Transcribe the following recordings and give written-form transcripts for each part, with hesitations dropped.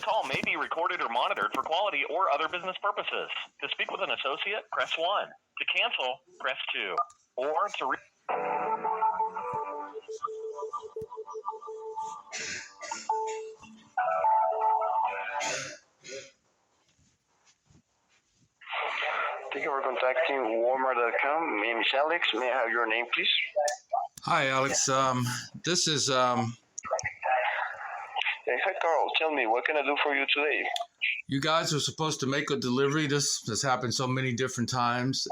call may be recorded or monitored for quality or other business purposes. To speak with an associate, press 1. To cancel, press 2. Or to Thank you for contacting Walmart.com. My name is Alex. May I have your name, please? Hi, Alex. This is Hey, hi, Carl. Tell me, what can I do for you today? you guys are supposed to make a delivery. This has happened so many different times.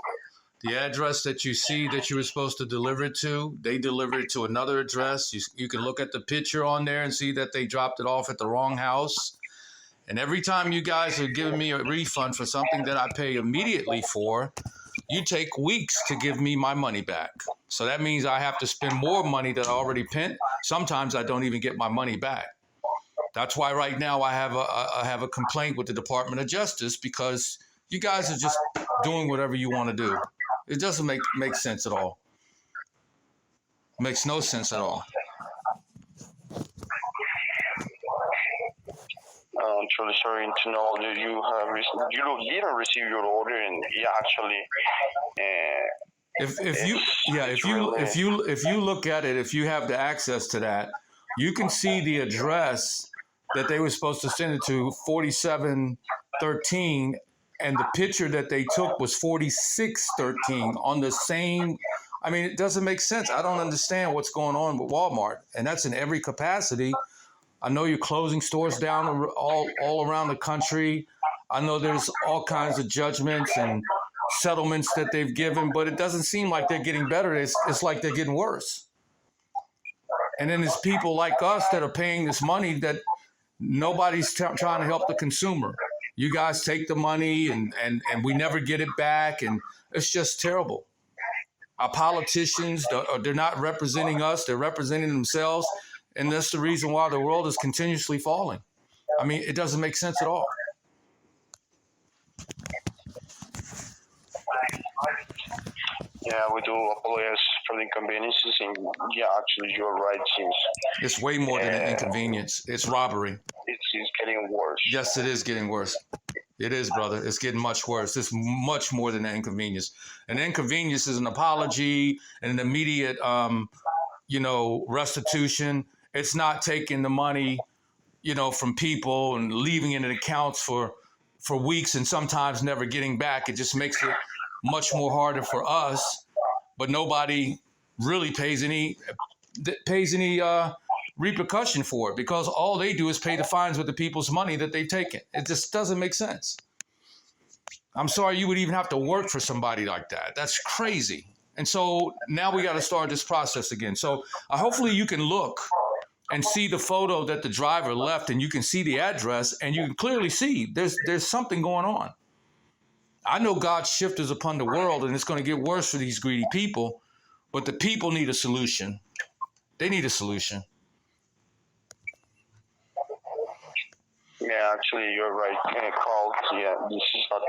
The address that you see that you were supposed to deliver it to, they delivered it to another address. You can look at the picture on there and see that they dropped it off at the wrong house. And every time you guys are giving me a refund for something that I pay immediately for, you take weeks to give me my money back. So that means I have to spend more money that I already spent. Sometimes I don't even get my money back. That's why right now I have a complaint with the Department of Justice, because you guys are just doing whatever you want to do. It doesn't make sense at all. It makes no sense at all. I'm truly sorry to know that you didn't receive your order, and actually, if you look at it, if you have the access to that, you can see the address that they were supposed to send it to, 4713, and the picture that they took was 4613 on the same. I mean, it doesn't make sense. I don't understand what's going on with Walmart, and that's in every capacity. I know you're closing stores down all around the country. I know there's all kinds of judgments and settlements that they've given, but it doesn't seem like they're getting better. It's like they're getting worse. And then there's people like us that are paying this money that nobody's trying to help the consumer. You guys take the money and we never get it back, and it's just terrible. Our politicians, they're not representing us. They're representing themselves. And that's the reason why the world is continuously falling. I mean, it doesn't make sense at all. Yeah, we do apologize for the inconveniences. And actually, you're right. It's way more than an inconvenience. It's robbery. It's getting worse. Yes, it is getting worse. It is, brother. It's getting much worse. It's much more than an inconvenience. An inconvenience is an apology and an immediate, restitution. It's not taking the money, from people and leaving it in accounts for weeks and sometimes never getting back. It just makes it much more harder for us. But nobody really pays any repercussion for it, because all they do is pay the fines with the people's money that they've taken. It just doesn't make sense. I'm sorry you would even have to work for somebody like that. That's crazy. And so now we got to start this process again. So hopefully you can look and see the photo that the driver left, and you can see the address, and you can clearly see there's something going on. I know God's shift is upon the world, and it's going to get worse for these greedy people, but the people need a solution. They need a solution. Yeah, actually, you're right, Carl. Yeah, this is not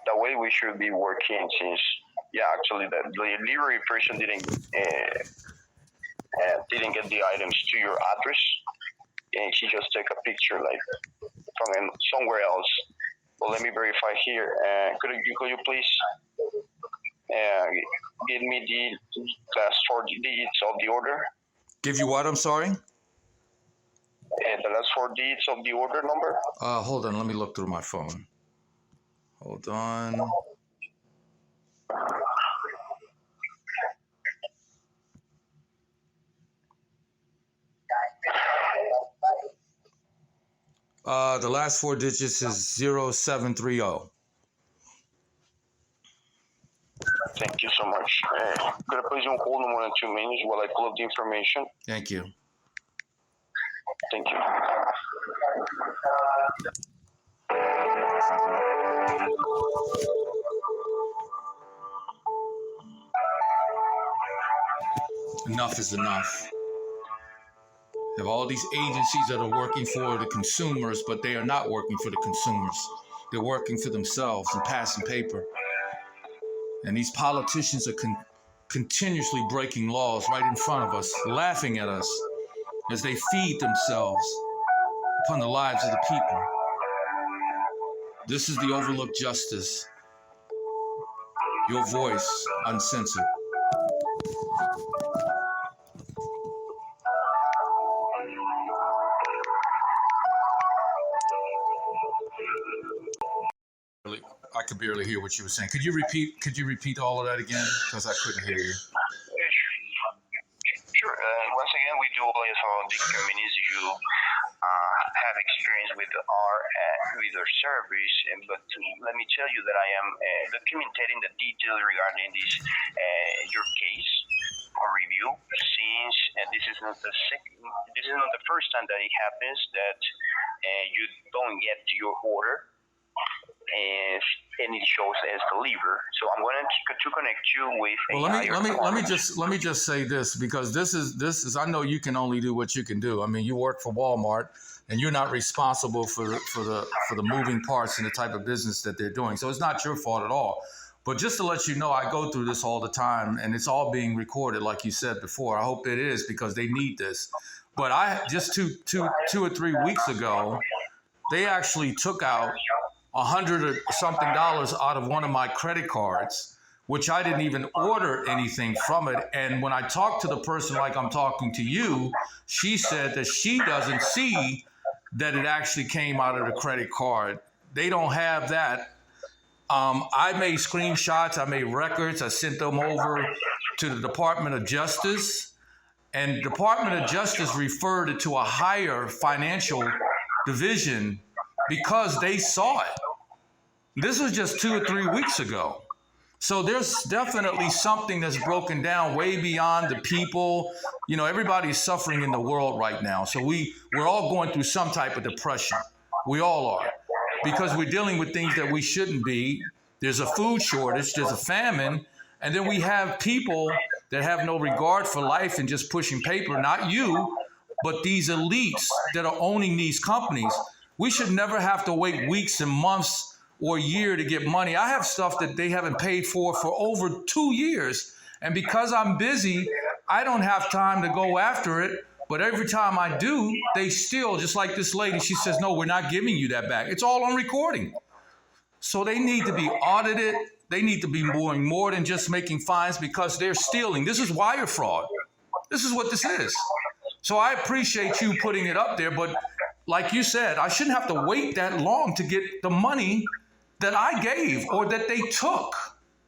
the way we should be working, since, actually, the delivery person didn't get the items to your address, and she just took a picture from somewhere else. Well, let me verify here. Could you please give me the last 4 digits of the order? Give you what? I'm sorry? The last 4 digits of the order number. Hold on. Let me look through my phone. Hold on. The last 4 digits is 0730. Thank you so much. Could I please on hold more than 2 minutes while I pull up the information? Thank you. Thank you. Enough is enough. You have all these agencies that are working for the consumers, but they are not working for the consumers. They're working for themselves and passing paper. And these politicians are continuously breaking laws right in front of us, laughing at us as they feed themselves upon the lives of the people. This is the Overlooked Justice. Your voice uncensored. I could barely hear what you were saying. Could you repeat all of that again? Because I couldn't hear you. Sure. Once again, we do believe how the communities you have experience with our service, but let me tell you that I am documenting the details regarding this your case or review. Since this is not the first time that it happens that you don't get your order. And it shows as deliver. So I'm going to connect you with. Well, let me just say this, because this is I know you can only do what you can do. I mean, you work for Walmart, and you're not responsible for the moving parts and the type of business that they're doing. So it's not your fault at all. But just to let you know, I go through this all the time, and it's all being recorded, like you said before. I hope it is, because they need this. But I just two or 3 weeks ago, they actually took out $100 or something out of one of my credit cards, which I didn't even order anything from it. And when I talked to the person like I'm talking to you, she said that she doesn't see that it actually came out of the credit card. They don't have that. I made screenshots, I made records, I sent them over to the Department of Justice, and the Department of Justice referred it to a higher financial division because they saw it. This was just 2 or 3 weeks ago. So there's definitely something that's broken down way beyond the people. You know, everybody's suffering in the world right now. So we're all going through some type of depression. We all are, because we're dealing with things that we shouldn't be. There's a food shortage, there's a famine, and then we have people that have no regard for life and just pushing paper. Not you, but these elites that are owning these companies. We should never have to wait weeks and months or a year to get money. I have stuff that they haven't paid for over 2 years. And because I'm busy, I don't have time to go after it. But every time I do, they still, just like this lady, she says, no, we're not giving you that back. It's all on recording. So they need to be audited. They need to be doing more than just making fines, because they're stealing. This is wire fraud. This is what this is. So I appreciate you putting it up there. But like you said, I shouldn't have to wait that long to get the money that I gave or that they took.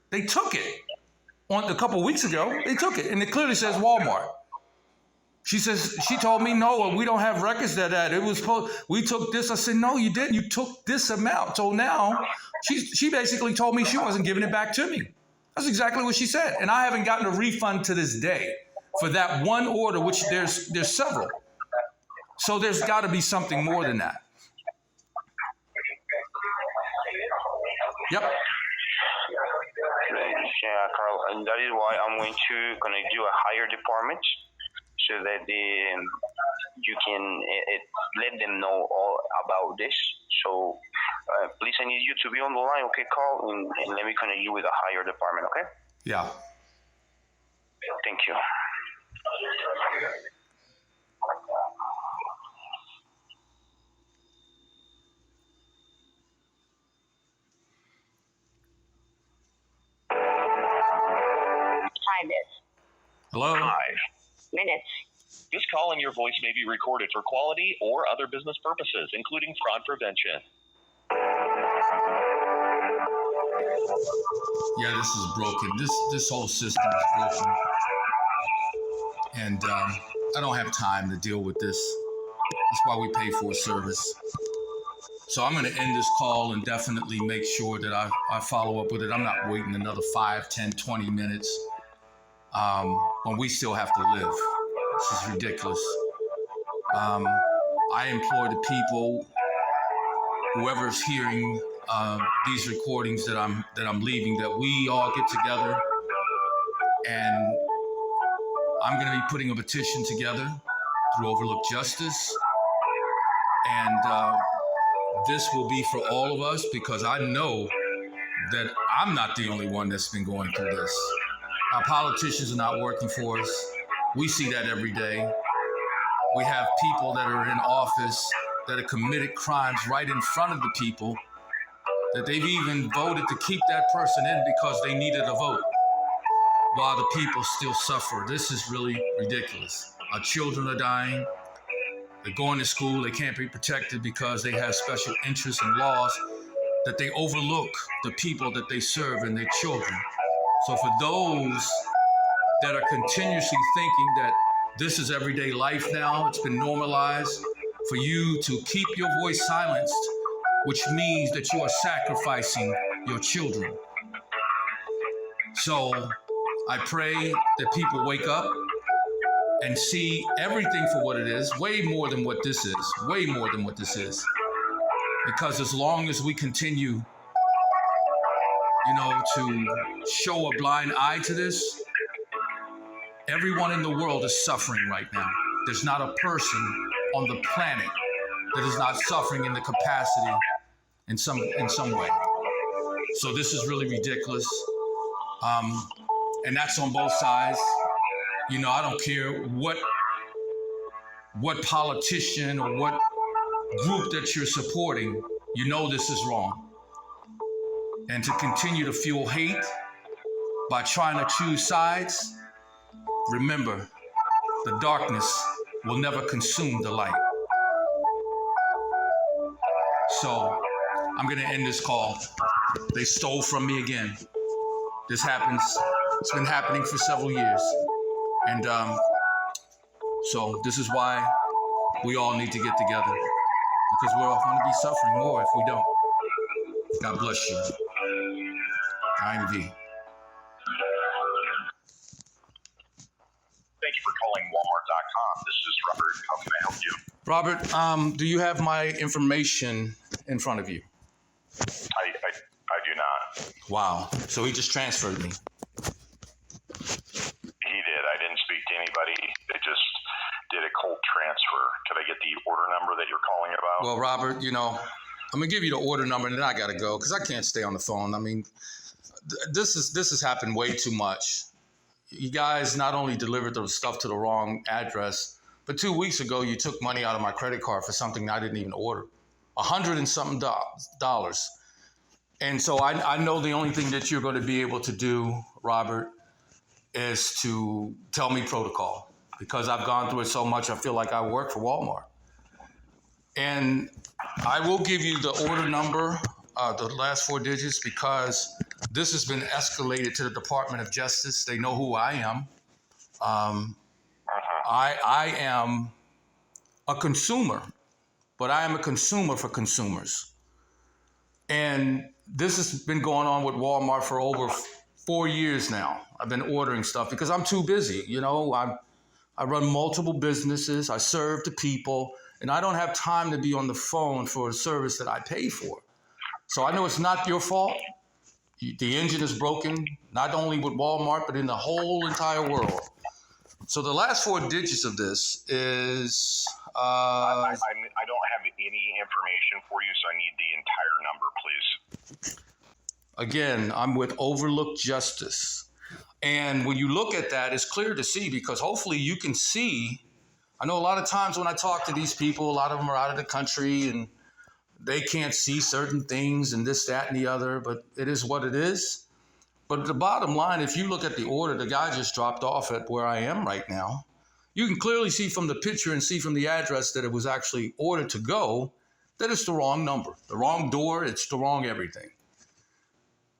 They took it a couple weeks ago. They took it, and it clearly says Walmart. She says, she told me, no, we don't have records of that. It was we took this. I said, no, you didn't. You took this amount. So now she basically told me she wasn't giving it back to me. That's exactly what she said. And I haven't gotten a refund to this day for that one order, which there's several. So there's got to be something more than that. Yep. Yeah, Carl, and that is why I'm going to connect you a higher department so that you can let them know all about this. So please, I need you to be on the line, okay, Carl, and let me connect you with a higher department, okay? Yeah. Thank you. Time is Hello? 5 minutes. This call and your voice may be recorded for quality or other business purposes, including fraud prevention. Yeah, this is broken. This whole system is broken. And I don't have time to deal with this. That's why we pay for a service. So I'm going to end this call and definitely make sure that I follow up with it. I'm not waiting another 5, 10, 20 minutes when we still have to live. This is ridiculous. I implore the people, whoever's hearing these recordings that I'm leaving, that we all get together, and I'm going to be putting a petition together through Overlooked Justice, and this will be for all of us, because I know that I'm not the only one that's been going through this. Our politicians are not working for us. We see that every day. We have people that are in office that have committed crimes right in front of the people, that they've even voted to keep that person in because they needed a vote, while the people still suffer. This is really ridiculous. Our children are dying. They're going to school. They can't be protected because they have special interests and laws that they overlook the people that they serve and their children. So for those that are continuously thinking that this is everyday life now, it's been normalized, for you to keep your voice silenced, which means that you are sacrificing your children. So I pray that people wake up and see everything for what it is, way more than what this is, way more than what this is. Because as long as we continue, to show a blind eye to this, everyone in the world is suffering right now. There's not a person on the planet that is not suffering in the capacity in some way. So this is really ridiculous. And that's on both sides. I don't care what politician or what group that you're supporting, this is wrong. And to continue to fuel hate by trying to choose sides, remember, the darkness will never consume the light. So I'm going to end this call. They stole from me again. This happens. It's been happening for several years. And so this is why we all need to get together, because we're all going to be suffering more if we don't. God bless you. INV. Thank you for calling Walmart.com. This is Robert. How can I help you? Robert, do you have my information in front of you? I do not. Wow. So he just transferred me. He did. I didn't speak to anybody. They just did a cold transfer. Could I get the order number that you're calling about? Well, Robert, I'm going to give you the order number and then I got to go because I can't stay on the phone. I mean, this has happened way too much. You guys not only delivered the stuff to the wrong address, but 2 weeks ago, you took money out of my credit card for something I didn't even order. $100 and something dollars. And so I know the only thing that you're going to be able to do, Robert, is to tell me protocol, because I've gone through it so much. I feel like I work for Walmart. And I will give you the order number, the last 4 digits, because this has been escalated to the Department of Justice. They know who I am. I am a consumer, but I am a consumer for consumers. And this has been going on with Walmart for over 4 years now. I've been ordering stuff because I'm too busy. I run multiple businesses. I serve the people, and I don't have time to be on the phone for a service that I pay for. So I know it's not your fault. The engine is broken, not only with Walmart, but in the whole entire world. So the last 4 digits of this is... I don't have any information for you, so I need the entire number, please. Again, I'm with Overlook Justice. And when you look at that, it's clear to see, because hopefully you can see. I know a lot of times when I talk to these people, a lot of them are out of the country and they can't see certain things and this, that, and the other, but it is what it is. But the bottom line, if you look at the order, the guy just dropped off at where I am right now. You can clearly see from the picture and see from the address that it was actually ordered to go, that it's the wrong number, the wrong door, it's the wrong everything.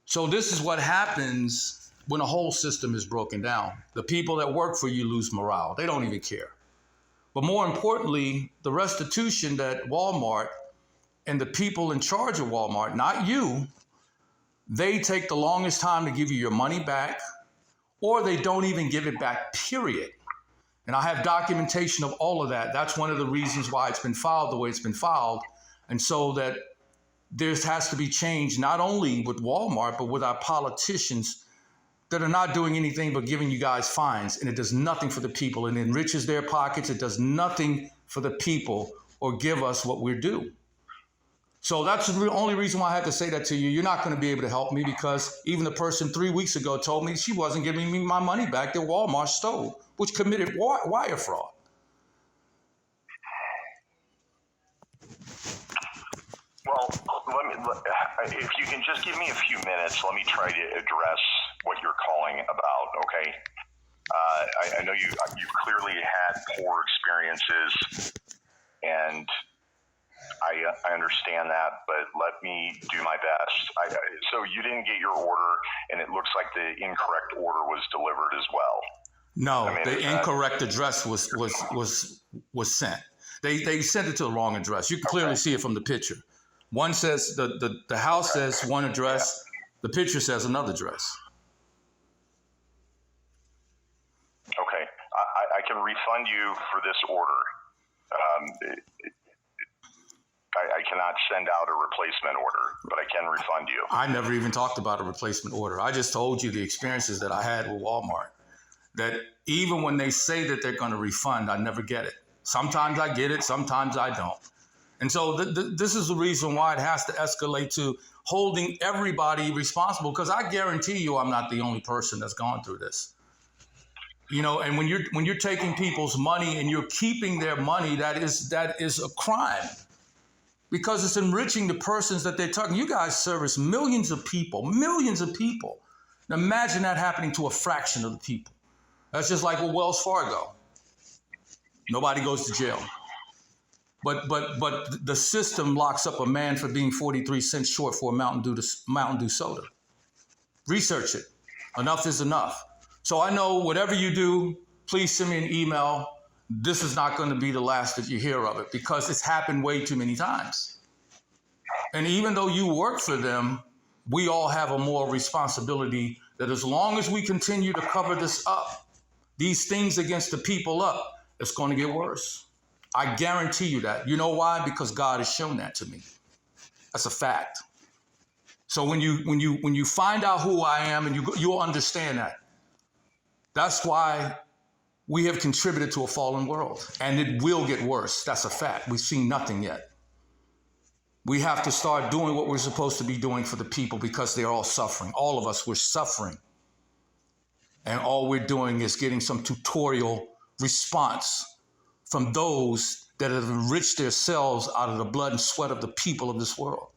So this is what happens when a whole system is broken down. The people that work for you lose morale. They don't even care. But more importantly, the restitution that Walmart and the people in charge of Walmart, not you, they take the longest time to give you your money back, or they don't even give it back, period. And I have documentation of all of that. That's one of the reasons why it's been filed the way it's been filed. And so that there has to be change, not only with Walmart, but with our politicians that are not doing anything but giving you guys fines. And it does nothing for the people. It enriches their pockets. It does nothing for the people or give us what we're due. So that's the only reason why I had to say that to you. You're not going to be able to help me, because even the person 3 weeks ago told me she wasn't giving me my money back that Walmart stole, which committed wire fraud. Well, If you can just give me a few minutes, let me try to address what you're calling about, okay? I know you've clearly had poor experiences, and I understand that, but let me do my best. So you didn't get your order, and it looks like the incorrect order was delivered as well. No, I mean, the incorrect address was sent. They sent it to the wrong address. You can clearly see it from the picture. One says the house says one address, the picture says another address. Okay, I can refund you for this order. I cannot send out a replacement order, but I can refund you. I never even talked about a replacement order. I just told you the experiences that I had with Walmart. That even when they say that they're going to refund, I never get it. Sometimes I get it, sometimes I don't. And so this is the reason why it has to escalate to holding everybody responsible, because I guarantee you I'm not the only person that's gone through this. You know, and when you're taking people's money and you're keeping their money, that is a crime, because it's enriching the persons that they're talking. You guys service millions of people, millions of people. Now imagine that happening to a fraction of the people. That's just like with Wells Fargo. Nobody goes to jail. But the system locks up a man for being 43 cents short for a Mountain Dew soda. Research it. Enough is enough. So I know whatever you do, please send me an email. This is not going to be the last that you hear of it, because it's happened way too many times. And even though you work for them, we all have a moral responsibility that as long as we continue to cover this up, these things against the people up, it's going to get worse. I guarantee you that. You know why? Because God has shown that to me. That's a fact. So when you find out who I am, and you'll understand that. That's why we have contributed to a fallen world, and it will get worse. That's a fact. We've seen nothing yet. We have to start doing what we're supposed to be doing for the people, because they're all suffering. All of us, we're suffering. And all we're doing is getting some tutorial response from those that have enriched themselves out of the blood and sweat of the people of this world.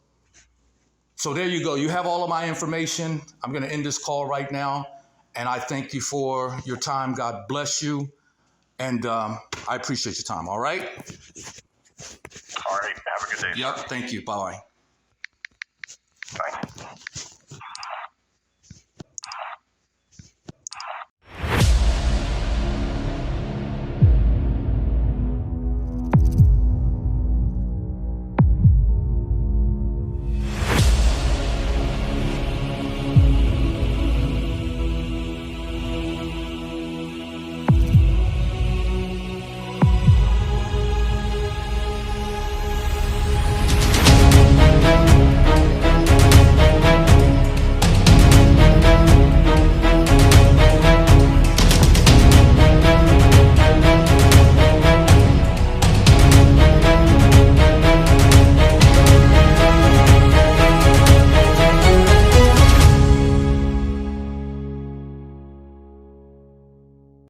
So there you go. You have all of my information. I'm going to end this call right now. And I thank you for your time. God bless you. And I appreciate your time. All right? All right. Have a good day. Yep. Thank you. Bye-bye. Bye.